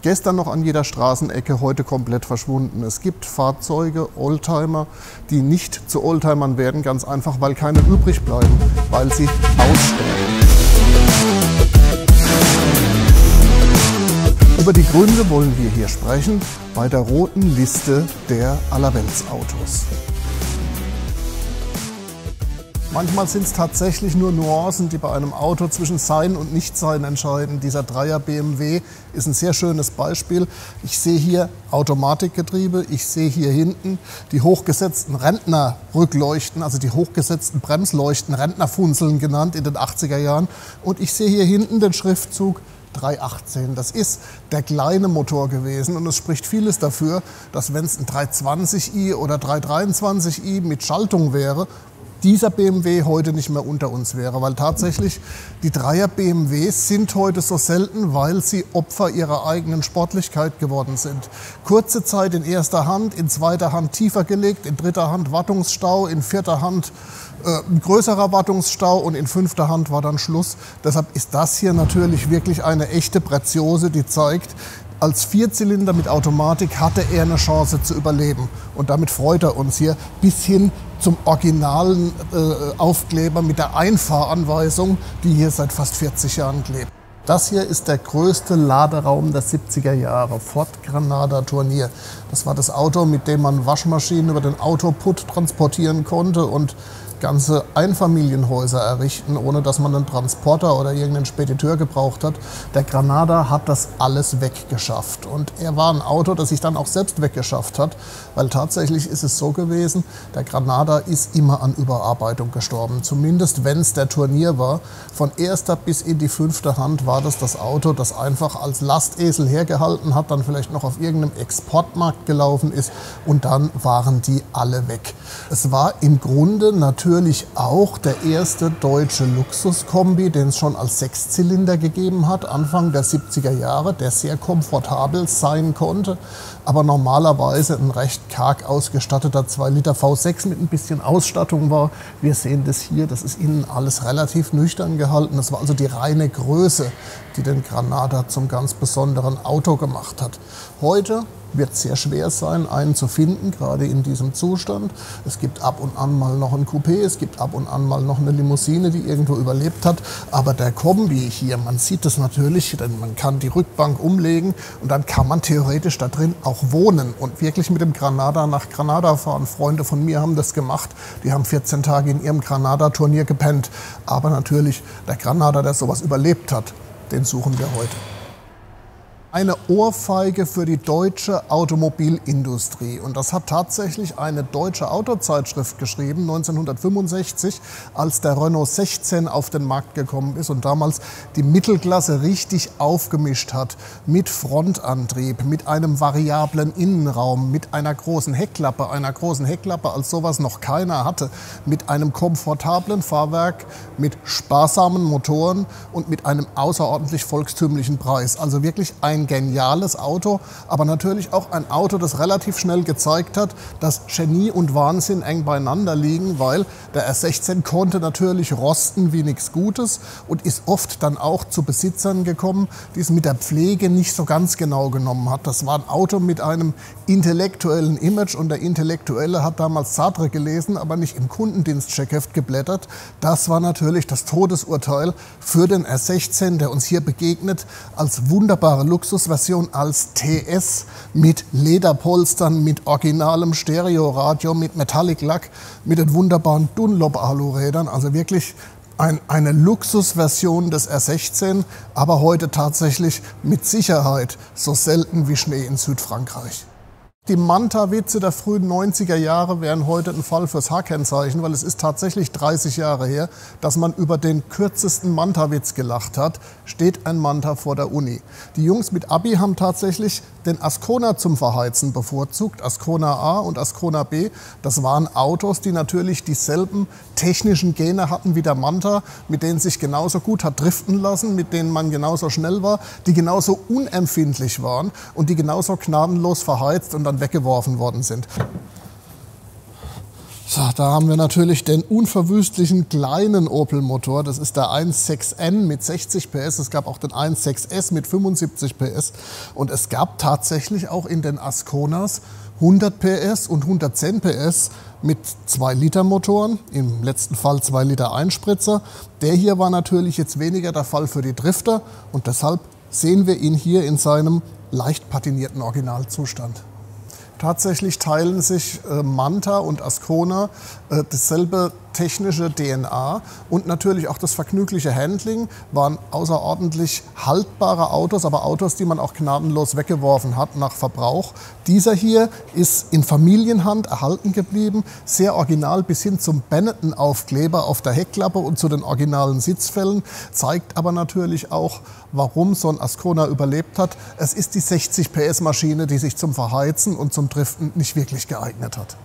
Gestern noch an jeder Straßenecke, heute komplett verschwunden. Es gibt Fahrzeuge, Oldtimer, die nicht zu Oldtimern werden, ganz einfach, weil keine übrig bleiben, weil sie aussterben. Über die Gründe wollen wir hier sprechen bei der roten Liste der Allerweltsautos. Manchmal sind es tatsächlich nur Nuancen, die bei einem Auto zwischen Sein und Nichtsein entscheiden. Dieser 3er BMW ist ein sehr schönes Beispiel. Ich sehe hier Automatikgetriebe, ich sehe hier hinten die hochgesetzten Rentnerrückleuchten, also die hochgesetzten Bremsleuchten, Rentnerfunzeln genannt in den 80er Jahren. Und ich sehe hier hinten den Schriftzug 318. Das ist der kleine Motor gewesen und es spricht vieles dafür, dass wenn es ein 320i oder 323i mit Schaltung wäre, dieser BMW heute nicht mehr unter uns wäre, weil tatsächlich die 3er BMWs sind heute so selten, weil sie Opfer ihrer eigenen Sportlichkeit geworden sind. Kurze Zeit in erster Hand, in zweiter Hand tiefer gelegt, in dritter Hand Wartungsstau, in vierter Hand ein größerer Wartungsstau und in fünfter Hand war dann Schluss. Deshalb ist das hier natürlich wirklich eine echte Preziose, die zeigt, als Vierzylinder mit Automatik hatte er eine Chance zu überleben. Und damit freut er uns hier bis hin zum originalen Aufkleber mit der Einfahranweisung, die hier seit fast 40 Jahren klebt. Das hier ist der größte Laderaum der 70er Jahre, Ford Granada Tournier. Das war das Auto, mit dem man Waschmaschinen über den Autoput transportieren konnte und ganze Einfamilienhäuser errichten, ohne dass man einen Transporter oder irgendeinen Spediteur gebraucht hat. Der Granada hat das alles weggeschafft. Und er war ein Auto, das sich dann auch selbst weggeschafft hat, weil tatsächlich ist es so gewesen, der Granada ist immer an Überarbeitung gestorben. Zumindest wenn es der Tournier war. Von erster bis in die fünfte Hand war das Auto, das einfach als Lastesel hergehalten hat, dann vielleicht noch auf irgendeinem Exportmarkt gelaufen ist und dann waren die alle weg. Es war im Grunde natürlich auch der erste deutsche Luxuskombi, den es schon als Sechszylinder gegeben hat, Anfang der 70er Jahre, der sehr komfortabel sein konnte, aber normalerweise ein recht karg ausgestatteter 2 Liter V6 mit ein bisschen Ausstattung war. Wir sehen das hier, das ist innen alles relativ nüchtern gehalten. Das war also die reine Größe, die den Granada zum ganz besonderen Auto gemacht hat. Heute wird es sehr schwer sein, einen zu finden, gerade in diesem Zustand. Es gibt ab und an mal noch ein Coupé, es gibt ab und an mal noch eine Limousine, die irgendwo überlebt hat. Aber der Kombi hier, man sieht das natürlich, denn man kann die Rückbank umlegen und dann kann man theoretisch da drin auch wohnen und wirklich mit dem Granada nach Granada fahren. Freunde von mir haben das gemacht, die haben 14 Tage in ihrem Granada-Turnier gepennt. Aber natürlich, der Granada, der sowas überlebt hat, den suchen wir heute. Eine Ohrfeige für die deutsche Automobilindustrie. Und das hat tatsächlich eine deutsche Autozeitschrift geschrieben, 1965, als der Renault 16 auf den Markt gekommen ist und damals die Mittelklasse richtig aufgemischt hat. Mit Frontantrieb, mit einem variablen Innenraum, mit einer großen Heckklappe, als sowas noch keiner hatte, mit einem komfortablen Fahrwerk, mit sparsamen Motoren und mit einem außerordentlich volkstümlichen Preis. Also wirklich ein geniales Auto, aber natürlich auch ein Auto, das relativ schnell gezeigt hat, dass Genie und Wahnsinn eng beieinander liegen, weil der R16 konnte natürlich rosten wie nichts Gutes und ist oft dann auch zu Besitzern gekommen, die es mit der Pflege nicht so ganz genau genommen hat. Das war ein Auto mit einem intellektuellen Image und der Intellektuelle hat damals Sartre gelesen, aber nicht im Kundendienstcheckheft geblättert. Das war natürlich das Todesurteil für den R16, der uns hier begegnet, als wunderbare Luxusversion, als TS mit Lederpolstern, mit originalem Stereoradio, mit Metallic-Lack, mit den wunderbaren Dunlop-Alurädern. Also wirklich eine Luxusversion des R16, aber heute tatsächlich mit Sicherheit so selten wie Schnee in Südfrankreich. Die Manta-Witze der frühen 90er Jahre wären heute ein Fall fürs H-Kennzeichen, weil es ist tatsächlich 30 Jahre her, dass man über den kürzesten Manta-Witz gelacht hat. Steht ein Manta vor der Uni. Die Jungs mit Abi haben tatsächlich den Ascona zum Verheizen bevorzugt, Ascona A und Ascona B. Das waren Autos, die natürlich dieselben technischen Gene hatten wie der Manta, mit denen sich genauso gut hat driften lassen, mit denen man genauso schnell war, die genauso unempfindlich waren und die genauso gnadenlos verheizt und dann weggeworfen worden sind. So, da haben wir natürlich den unverwüstlichen kleinen Opel-Motor. Das ist der 1.6N mit 60 PS. Es gab auch den 1.6S mit 75 PS. Und es gab tatsächlich auch in den Asconas 100 PS und 110 PS mit 2-Liter-Motoren, im letzten Fall 2-Liter Einspritzer. Der hier war natürlich jetzt weniger der Fall für die Drifter und deshalb sehen wir ihn hier in seinem leicht patinierten Originalzustand. Tatsächlich teilen sich Manta und Ascona dasselbe technische DNA und natürlich auch das vergnügliche Handling, waren außerordentlich haltbare Autos, aber Autos, die man auch gnadenlos weggeworfen hat nach Verbrauch. Dieser hier ist in Familienhand erhalten geblieben, sehr original bis hin zum Benetton-Aufkleber auf der Heckklappe und zu den originalen Sitzfällen, zeigt aber natürlich auch, warum so ein Ascona überlebt hat. Es ist die 60 PS Maschine, die sich zum Verheizen und zum Driften nicht wirklich geeignet hat.